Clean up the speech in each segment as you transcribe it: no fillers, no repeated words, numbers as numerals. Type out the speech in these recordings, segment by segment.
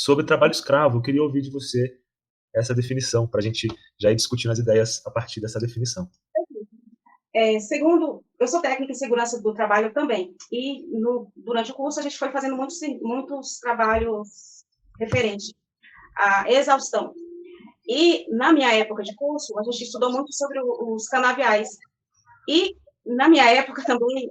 sobre trabalho escravo. Eu queria ouvir de você essa definição, para a gente já ir discutindo as ideias a partir dessa definição. Segundo, eu sou técnica em segurança do trabalho também, e durante o curso a gente foi fazendo muitos trabalhos referentes à exaustão. E na minha época de curso, a gente estudou muito sobre os canaviais. E na minha época também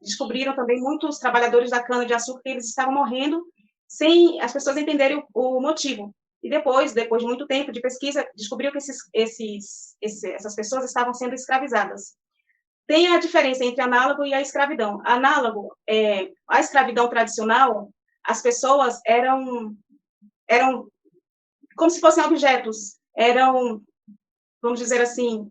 descobriram também muitos trabalhadores da cana-de-açúcar que eles estavam morrendo sem as pessoas entenderem o motivo. E depois de muito tempo de pesquisa, descobriu que essas pessoas estavam sendo escravizadas. Tem a diferença entre análogo e a escravidão. Análogo, a escravidão tradicional, as pessoas eram como se fossem objetos, vamos dizer assim,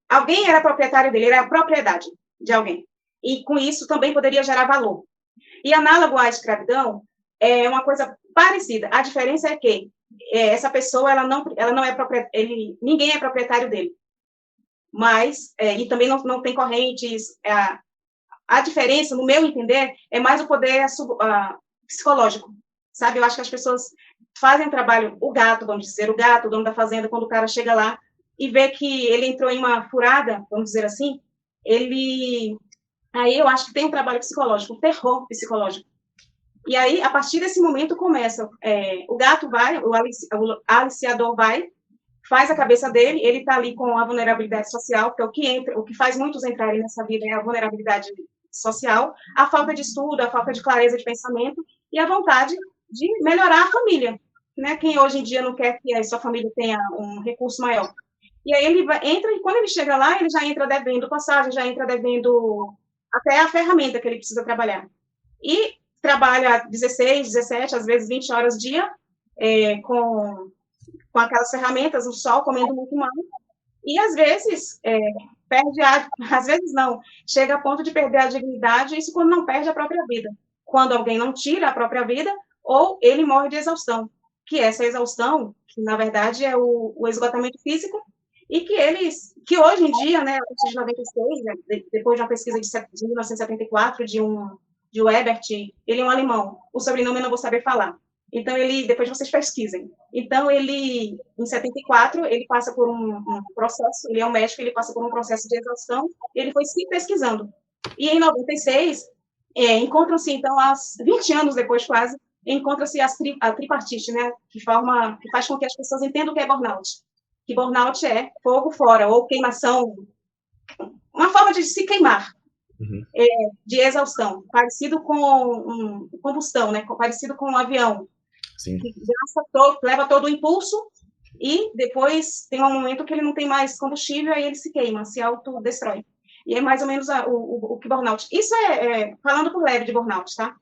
alguém era proprietário dele, era a propriedade de alguém. E com isso também poderia gerar valor. E análogo à escravidão é uma coisa parecida. A diferença é que essa pessoa ela não é ninguém é proprietário dele. Mas e também não tem correntes. A diferença, no meu entender, é mais o poder psicológico, sabe? Eu acho que as pessoas fazem trabalho, o gato, vamos dizer, o dono da fazenda, quando o cara chega lá e vê que ele entrou em uma furada, vamos dizer assim, aí eu acho que tem um trabalho psicológico, um terror psicológico. E aí, a partir desse momento, começa, o gato vai, o aliciador vai, faz a cabeça dele, ele está ali com a vulnerabilidade social, que é o que faz muitos entrarem nessa vida é a vulnerabilidade social, a falta de estudo, a falta de clareza de pensamento e a vontade de melhorar a família, né? Quem hoje em dia não quer que a sua família tenha um recurso maior. E aí ele entra, e quando ele chega lá, ele já entra devendo passagem, já entra devendo até a ferramenta que ele precisa trabalhar. E trabalha 16, 17, às vezes 20 horas dia, com aquelas ferramentas, no sol, comendo muito mal, e às vezes às vezes não, chega a ponto de perder a dignidade, isso quando não perde a própria vida. Quando alguém não tira a própria vida, ou ele morre de exaustão, que essa exaustão, que na verdade é o esgotamento físico, e que hoje em dia, né, a partir de 96, né, depois de uma pesquisa de 1974, de um Ebert, ele é um alemão, o sobrenome eu não vou saber falar, então depois vocês pesquisem. Então em 74, ele passa por um processo, ele é um médico, ele passa por um processo de exaustão, ele foi se pesquisando. E em 96, encontram-se, então, 20 anos depois quase, encontra-se a tripartite, né, que faz com que as pessoas entendam o que é burnout. Que burnout é fogo fora, ou queimação, uma forma de se queimar, de exaustão, parecido com combustão, né, parecido com um avião. Sim. Que leva todo o impulso e depois tem um momento que ele não tem mais combustível, aí ele se queima, se autodestrói. E é mais ou menos o que burnout. Isso falando por leve de burnout, tá?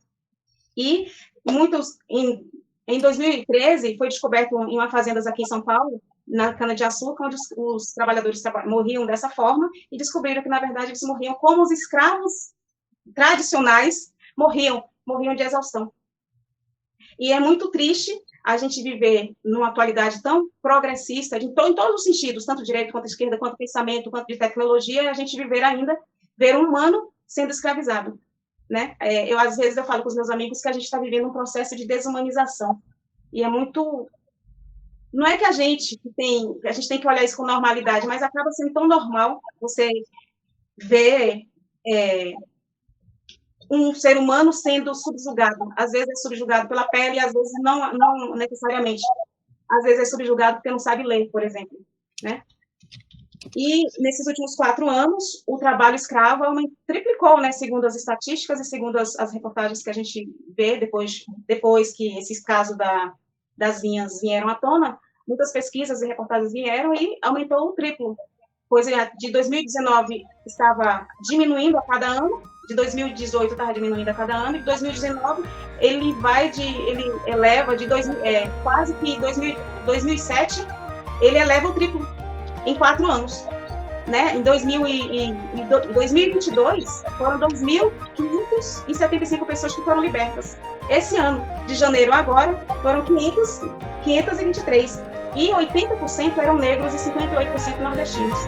E em 2013, foi descoberto em uma fazenda aqui em São Paulo, na cana-de-açúcar, onde os trabalhadores morriam dessa forma, e descobriram que, na verdade, eles morriam como os escravos tradicionais morriam de exaustão. E é muito triste a gente viver numa atualidade tão progressista, em todos os sentidos, tanto direito quanto esquerda, quanto pensamento, quanto de tecnologia, a gente ver um humano sendo escravizado, né? Às vezes eu falo com os meus amigos que a gente está vivendo um processo de desumanização. E é muito... Não é que a gente tem que olhar isso com normalidade, mas acaba sendo tão normal você ver um ser humano sendo subjugado. Às vezes é subjugado pela pele, às vezes não necessariamente. Às vezes é subjugado porque não sabe ler, por exemplo, né? E nesses últimos 4 anos, o trabalho escravo triplicou, né, segundo as estatísticas e segundo as reportagens que a gente vê depois que esses casos das vinhas vieram à tona, muitas pesquisas e reportagens vieram e aumentou o triplo. Pois de 2019 estava diminuindo a cada ano, de 2018 estava diminuindo a cada ano, e de 2019 ele eleva quase que 2007, ele eleva o triplo em 4 anos. Né? Em 2022, foram 2.575 pessoas que foram libertas. Esse ano, de janeiro a agora, foram 523. E 80% eram negros e 58% nordestinos.